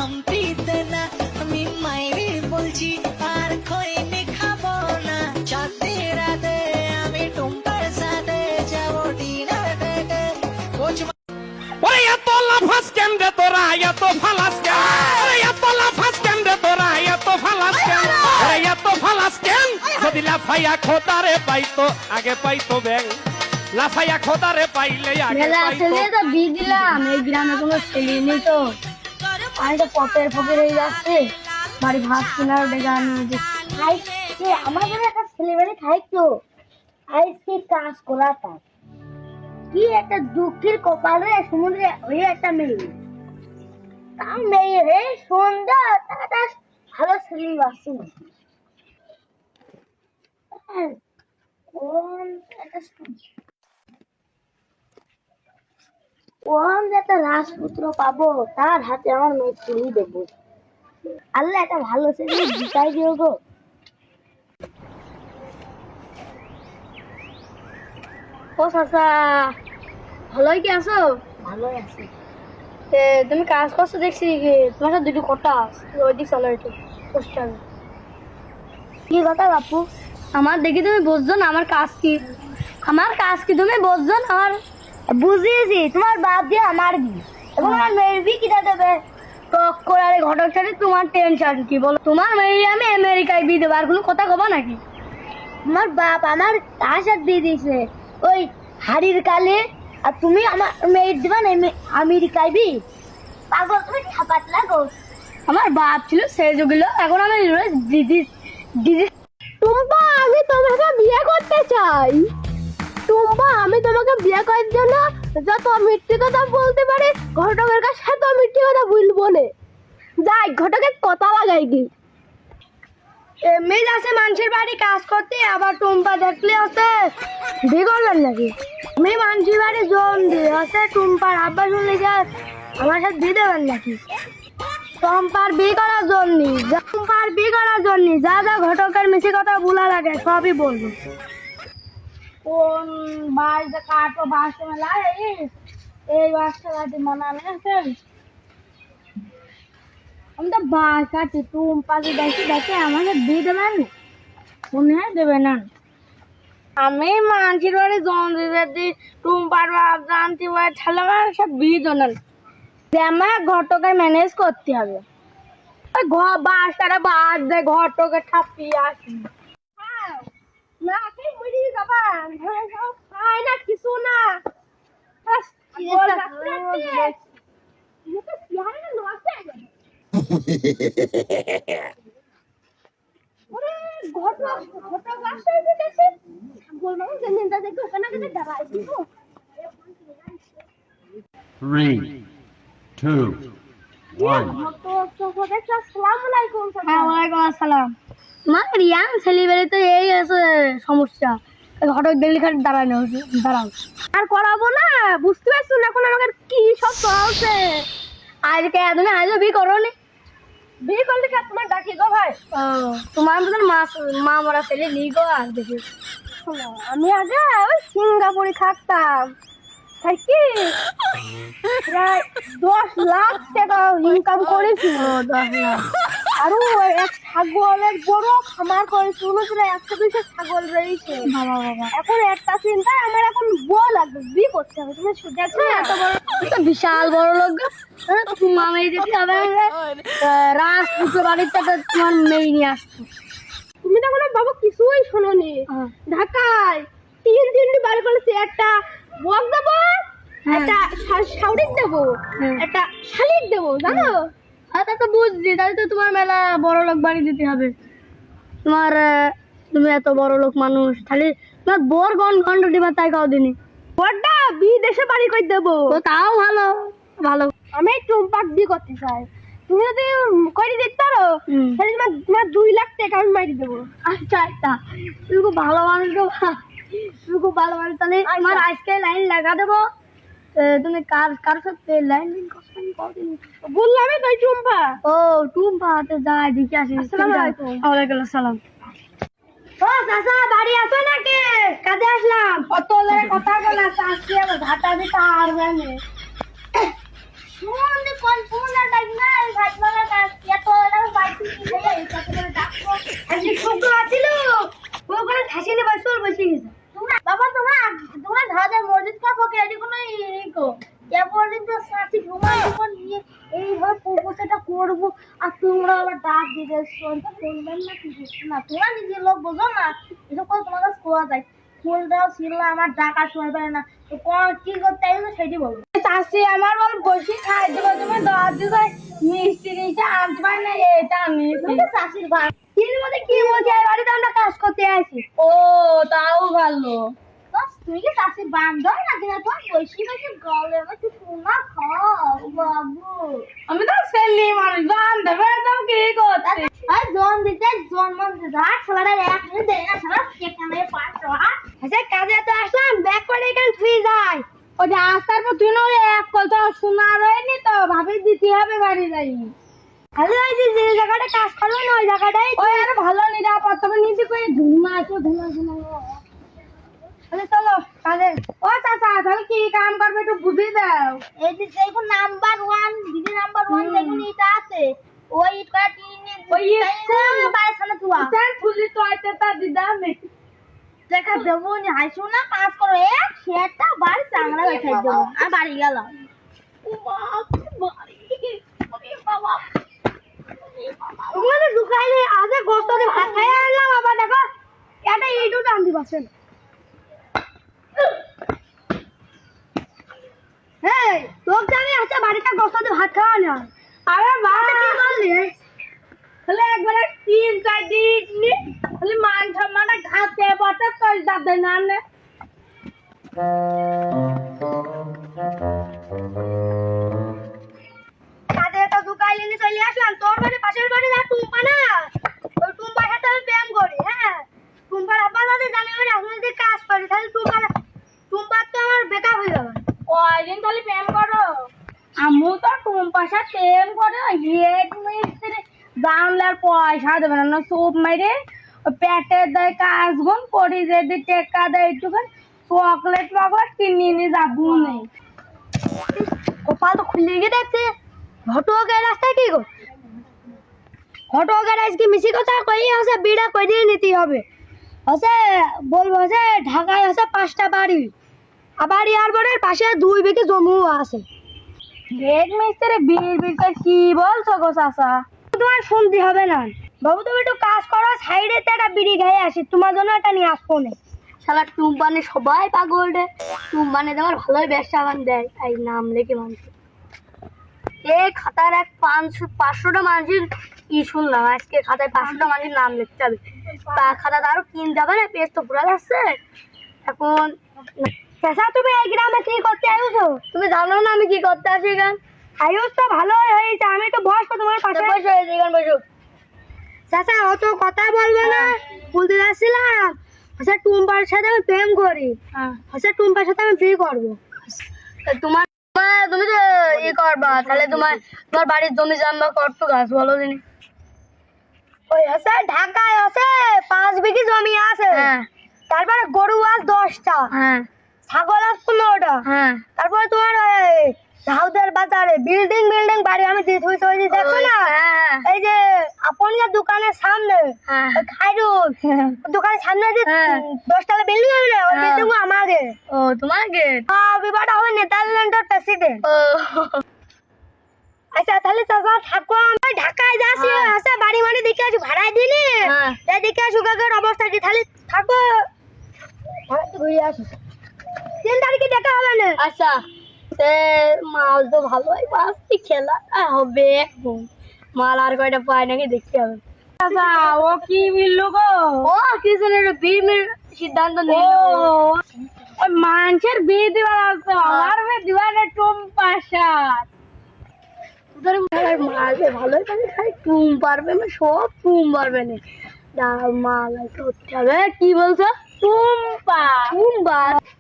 খামতিতে না আমি মাইরি বলছি আর খৈনি খাবো না চাঁদে রাতে আমি টুম্পার সাথে যাবো ডিনার ডেটে ওরে এত লাফাস কেন রে তোরা এত ফালাস কেন ওরে এত লাফাস কেন রে তোরা এত ফালাস কেন ওরে এত ফালাস কেন যদি লাফাইয়া খোদারে পাইতো আগে পাইতো ব্যাং লাফাইয়া খোদারে পাইলে আগে মেলা পাইতো ছেলে তো বিয়ে দিলাম এই গ্রামে কোনো ছেলে নেই তো আমি তো পপের ফকের হয়ে যাচ্ছে বাড়ি ভাত কেনার ডেকে আনি আমার ঘরে একটা ছেলে বাড়ি খাইতো আজকে কাজ করা তার কি একটা দুঃখের কপালে সমুদ্রে ওই একটা মেয়ে তার মেয়ে রে সন্ধ্যা তারা ভালো ছেলে বাসছে একটা রাজপুত্র পাবো তার হাতে আমার মেয়ে তুলি দেবো আল্লাহ একটা ভালো ছেলে জিতাই দিও গো ও চাচা ভালোই কি আছো ভালোই আছি তুমি কাজ করছো দেখছি তোমার সাথে দুটো কথা ওইদিক চলো একটু পোস্টার কি কথা বাপু আমার দেখি তুমি বুঝছো না আমার কাজ কি তুমি বুঝছো না আমার বুঝিয়েছি তোমার বাপ দিয়ে আমার বিয়ে এবং আমার মেয়ের বিয়ে কিটা দেবে টক করে ঘটক সাথে তোমার টেনশন কি বলো তোমার মেয়ে আমি আমেরিকায় বিয়ে দেবো আর কোনো কথা কবা নাকি আমার বাপ আমার তার সাথে দিয়ে দিয়েছে ওই হাড়ির কালে আর তুমি আমার মেয়ের দিবা না আমেরিকায় বিয়ে পাগল তুমি ছাপাত লাগো আমার বাপ ছিল সেই যুগগুলো এখন আমি দিদি দিদি টুম্পা আমি তোমাকে বিয়ে করতে চাই টুম্পা আমি তোমাকে বিয়ে করার জন্য যত মিথ্যে কথা বলতে পারি ঘটকের কাছে এত মিথ্যে কথা বলবো না যাই ঘটকের কথা লাগাই কি এমনি যাচ্ছে মানুষের বাড়ি কাজ করতে আবার টুম্পা দেখলে আছে বিয়ে করবেন নাকি আমি মানুষের বাড়ি জোন দিয়ে আছে টুম্পার আব্বা শুনলে যা আমার সাথে দিয়ে দেবেন নাকি টুম্পার বিয়ে করার জন্য যা যা ঘটকের মিছে কথা বলা লাগে সবই বলবো কোন বাড়িতে কাটো বাসে মেলা এই বাসটা কাটি মানালে আমি তো বাস কাটি টুম্পাকে দেখে আমাকে দিয়ে দেবেন মনে হয় দেবে না আমি মানুষের বাড়ি জন দিদি টুম্পার বাপ জানতে পারে তাহলে আমার সব বিয়ে দেবেন আমার ঘরটাকে ম্যানেজ করতে হবে ঘর বাসটা বাদ দে ঘরটাকে ঠাপিয়ে আসি না কি মুড়ি যাবান খাই না কিছু না Three, two, one. তো এই আছে সমস্যা হঠাৎ দেখলি খালি দাঁড়ানো দাঁড়াও আর করাবো না বুঝতে পারছো না এখন আমাকে কি সব চলছে আজকে তুমি আজও বিয়ে করো নি বিয়ে করলে কি তোমার ডাকি গো ভাই ও তোমার মতন মা মরা ছেলে নি গো আর দেখি আমি আগে ওই সিঙ্গাপুরে থাকতাম থাকি প্রায় 10 লাখ টাকা ইনকাম করেছি 10 লাখ আরো এক ছাগলের বড় খামার করেছি 100-200 ছাগল রয়েছে এখন একটা চিন্তা আমার এখন বউ লাগবে বিয়ে করতে হবে তুমি দেখছো এত বড় তো বিশাল বড় লোক তোমার মেয়ে যেতে হবে রাজপুত্র বাড়ির থেকে তোমার মেয়ে নিয়ে আসতো তুমি তো কোনো বাবা কিছুই শোনোনি ঢাকায় 3 বাড়ি করেছে একটা বক দেবো একটা শাউরিক দেবো একটা শালিক দেবো জানো তা তো বুঝছি তাহলে তো তোমার মেলা বড় লোক বাড়ি দিতে হবে তোমার তুমি এত বড় লোক মানুষ তাহলে তোমার বোর ঘন্ট দিবা তাই কাউ দিনি বড়টা বিদেশে বাড়ি করে দেবো তাও ভালো ভালো আমি টুম্পাক বিয়ে করতে চাই তুমি যদি করে দিতে পারো তাহলে তোমার 2 লাখ টাকা আমি মারি দেবো আচ্ছা আচ্ছা তুমি খুব ভালো মানুষ গো তুমি খুব ভালো মানুষ তাহলে আমার আজকে লাইন লাগা দেবো তুমি কার সাথে লাইন বললাম তো টুম্পা ও টুম্পা তো যাই দেখে আসি আসসালামু আলাইকুম ওয়ালাইকুম আসসালাম ও চাচা বাড়ি আছো নাকি কাজে আসলাম কত কথা বলা চাচি আমার ঘাটা দিতে পারবে না শুন কোন ফোন ডাক না ঘাট লাগা আজকে ছোট আছিল ওখানে ঠাসি নিয়ে বসে গেছে বাবা তোমরা ধাদের মসজিদ কা পকে এদি কোনো ইকো এরপরে তো সাথী ঘুমান নিয়ে এইভাবে প্রপোজটা করব আর তোমরা আবার ডাক দিতে শুনতে বলবেন না কি না তোমরা নিজের লোক বোঝো না এটা করে তোমার কাছে কোয়া যায় ফুল দাও ছিলা আমার ডাকা শুনে পারে না তো কোন কি করতে আইছো সেটি বলো চাষি আমার বল বসি খাই দেবো তুমি দাও দিতে মিষ্টি নিতে আনতে পারি না এটা আমি চাষির ভাই এর মধ্যে কি বলছি এই বাড়িতে আমরা কাজ করতে আসি ও তাও ভালো তুই কি চাষির বান্ধব নাকি না তোর বসি বসে গলে মধ্যে তোমা খাও বাবু আমি তো সেলি মানুষ বান্ধব একদম কি করতে আর জন দিতে জন মন দিতে খেলাটা এক মিনিট দেয় না সারা সেখানে পাঁচ টাকা আচ্ছা কাজে তো আসলাম ব্যাক করে এখানে ফ্রি যাই ওই যে আসার পর তুই না ওই এক কথা শোনা রয়নি তো ভাবি দিতে হবে বাড়ি যাই ভালো হয়েছে যে জায়গাটা কাজ করবে না ওই জায়গাটাই ওই আরো ভালো নিরাপদ তবে নিজে করে ধুমা আছে ধুমা তাহলে চলো কাজে ও চাচা তাহলে কি কাম করবে একটু বুঝিয়ে দাও এই যে দেখুন নাম্বার 1 দিদি নাম্বার 1 দেখুন এটা আছে ওই কটা টিনে ওই বাইরে সামনে তুয়া স্যার ফুলি তো আইতে তা দিদা মে দেখা দেবো নি হাইছো না কাজ করো এক সেটা বাড়ি চাংলা রেখে দেবো আর বাড়ি গেলাম বাবা ওখানে ঢুকাইলে আজে গোস্ত দিয়ে ভাত খাই আনলাম আবার দেখো এটা এইটু টান দিবাছেন এই তোর জানি আছে বাড়িতে গোস্ত দিয়ে ভাত খাওয়া না আরে মা কি বললি তাহলে একবারে 3-4 দিন নি তাহলে মান সম্মানটা ঘাতে বটে তোর দাদা না নে কাইলেনি চলে আসলাম তোর বাড়ি পাশের বাড়ি না টুম্পা না ওই টুম্পার সাথে আমি প্রেম করি হ্যাঁ টুম্পার আব্বা যদি জানে আমি এখন যদি কাজ করি তাহলে টুম্পার তো আমার বেকার হয়ে যাবে কয়দিন তাহলে প্রেম করো আম্মু তো টুম্পার সাথে প্রেম করে এক মিনিট জানলার পয়সা দেবে না সুপ মাইরে পেটের দেয় কাজ গুন করি যদি টেকা দেয় একটুখানি চকলেট কিনে নিয়ে যাবো নেই কপাল তো খুলে গিয়ে দেখছে ঘটকের রাস্তায় কি গো ঘটকের আজকে মিশি কথা কই আছে বিড়া কই দিয়ে নিতে হবে আছে বলবো যে ঢাকায় আছে 5টা বাড়ি আবার এয়ারপোর্টের পাশে 2 বিঘে জমিও আছে এক মিস্ত্রি বিড় কি বলছো গো চাচা তোমার শুনতে হবে না বাবু তুমি একটু কাজ করো সাইডে একটা বিড়ি খেয়ে আসি তোমার জন্য এটা নিয়ে আসবো না শালা টুম্পানে সবাই পাগল রে টুম্পানে তোমার ভালোই ব্যবসা বান দেয় তাই নাম লেখে মানুষ এই খাতার এক 500টা মানুষের কি শুনলাম আজকে খাতায় 500টা মানুষের নাম লিখতে হবে খাতাটা আরো কিনতে হবে না পেজ তো পুরা যাচ্ছে এখন চাচা তুমি এই গ্রামে কি করতে আইছো তুমি জানো না আমি কি করতে আসি গান আয়ুষ তো ভালোই হয়েছে আমি তো বয়স্ক তোমার পাশে বসে হয়েছি গান বসো চাচা অত কথা বলবো না বলতে যাচ্ছিলাম আচ্ছা টুম্পার সাথে আমি প্রেম করি আচ্ছা টুম্পার সাথে আমি বিয়ে করবো তোমার তুমি তো ই করবা তাহলে তোমার বাড়ির জমি জানবা কত গাছ বলো দিনি ওই আছে ঢাকায় আছে 5 বিঘি জমি আছে তারপরে গরু আছে 10টা ছাগল আছে 15টা তারপরে তোমার ঝাউদের বাজারে বিল্ডিং বাড়ি আমি দিয়ে দেখো না এই যে আপনকার দোকানের সামনে খাইরুল দোকানের সামনে যে 10তলা বিল্ডিং আছে না ওই বিল্ডিং আমাকে ও তোমাকে বিবাহটা হবে নেদারল্যান্ডের প্রেসিডেন্ট আচ্ছা তাহলে চাচা থাকো আমি ঢাকায় যাচ্ছি আছে বাড়ি মানে দেখে আসি ভাড়া দিনি তাই দেখে আসি কাকের অবস্থা কি তাহলে থাকো ঘুরে আসি 3 তারিখে দেখা হবে না আচ্ছা মাল তো ভালোই পাচ্ছি খেলা হবে মাল আর কয়টা পায় নাকি দেখতে হবে ও কি মিললো গো ও কিছু বিয়ে সিদ্ধান্ত নিল ওই মানুষের বিয়ে দেওয়া লাগতো আমার মেয়ে দিওয়ানে টুম্পার সাথ তোদের মালবে ভালোই পাবে খালি টুম পারবে না সব টুম পারবে না মাল করতে হবে কি বলছো টুম্পা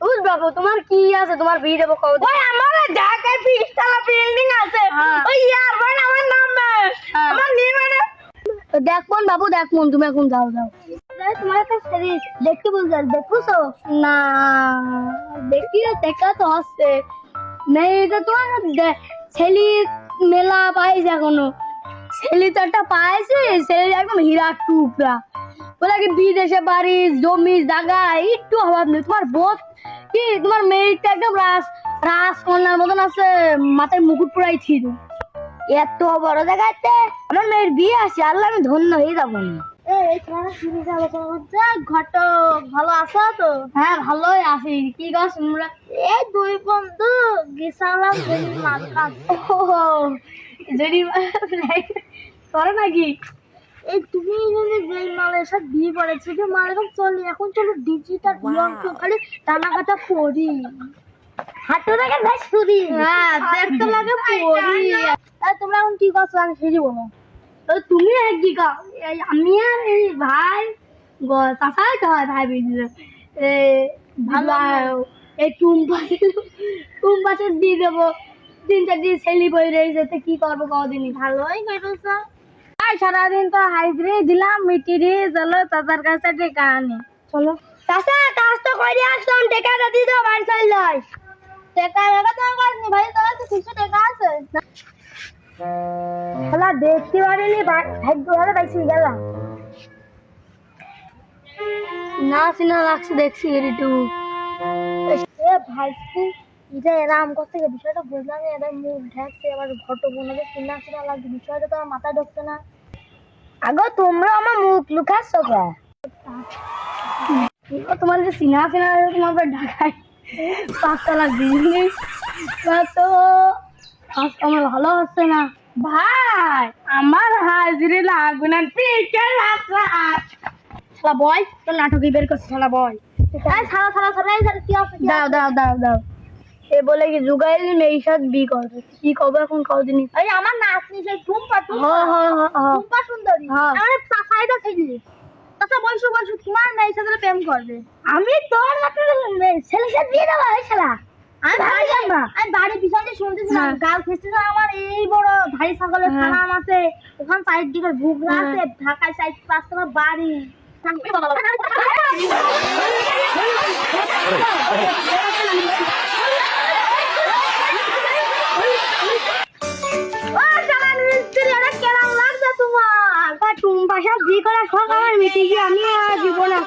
বুঝবো তোমার কি আছে তোমার বিয়ে দেবো কবে ওই আমার ঢাকায় 20তলা বিল্ডিং আছে ওই এয়ারপোর্ট আমার নামবে আমার নিয়ে মানে দেখুন বাবু দেখুন তুমি এখন যাও তোমার একটা শরীর দেখতে বলছো দেখছো না দেখা তো হচ্ছে নেই তো তোমার ছেলে মেলা পাইছে এখনো ছেলে তো একটা পাইছে, ছেলে একদম হীরা টুকরা। বলে কি বিদেশে বাড়ি জমি জায়গা একটু অভাব নেই। তোমার বোধ কি তোমার মেয়েটা একদম রাজকন্যার মতন আছে, মাথায় মুকুট পুরাই ছিল। এত বড় জায়গাতে আমার মেয়ের বিয়ে আছে, আল্লাহ আমি ধন্য হয়ে যাবো না। ঘটক ভালো আছো তো? হ্যাঁ ভালোই আছি। কি গাছ তোমরা? এই দুই বন্ধু গেছিলাম করে নাকি? এই তুমি যদি যেই মালের সাথে বিয়ে করেছো যে মাল এখন চলে, এখন চলো ডিজিটাল খালি টানা কাটা পড়ি হাঁটু দেখে ভাই ছুরি। হ্যাঁ দেখতে লাগে পড়ি। তোমরা এখন কি করছো আমি সেটি বলো। তুমি এক দিকা আমি আর এই ভাই চাষাই তো হয় ভাই বুঝলে ভালো এই টুম্পাসের দিয়ে দেবো। 3-4 দিন ছেলে বই রয়েছে, কি করবো কদিনই। ভালোই কেটেছ। সারাদিন তো হাইজরি দিলাম, মিটিরি চলো চাচার কাছে টেকা আনি। চলো চাষা কাজ তো করে আসলাম, টেকাটা দিয়ে দাও বাড়ি চল যাই। টেকা রেখা তো কাজনি ভাই, তোর কাছে কিছু টেকা আছে? শালা দেখতে পারিনি, ভাগ্য ভালো পাইছি গেলাম না। সিনা লাগছে দেখছি একটু ভাইছি এটা এরাম করতে গিয়ে বিষয়টা বুঝলাম। এদের মুখ ঢাকছে, এবার ঘটক বোনাকে সিনা সিনা লাগছে, বিষয়টা তো আমার মাথায় ঢুকছে না। আগো তোমরা আমার মুখ লুকাচ্ছ তোমার যে সিনা সিনা তোমার ঢাকায় 5 তালা বিজনেস তো আমার ভালো হচ্ছে না ভাই। আমার হাজিরি লাগবে না, শালা বয় তোর নাটকই বের করছে। শালা বয় দাও দাও দাও দাও। এ বলে কি যুগাইল মেয়ের সাথে বিয়ে করবে, কি কবে এখন কদিন। এই আমার নাতনি সেই টুম্পা টুম্পা সুন্দরী আমার চাচাইটা ছেলে। চাচা বলছো তোমার মেয়ের সাথে প্রেম করবে। আমি তোর ছেলের সাথে বিয়ে দেবো? এই শালা আমি বাড়ির পিছনে শুনতেছিলাম গাল খেয়েছিল আমার এই বড় ভারী ছাগলের ফার্ম আছে, ওখানে সাইড দিকে ভুগলা আছে, ঢাকায় 4-5 তলা বাড়ি। টুম্পাশা বিয়ে করার শখ আমার মিটে গিয়ে আমি জীবনে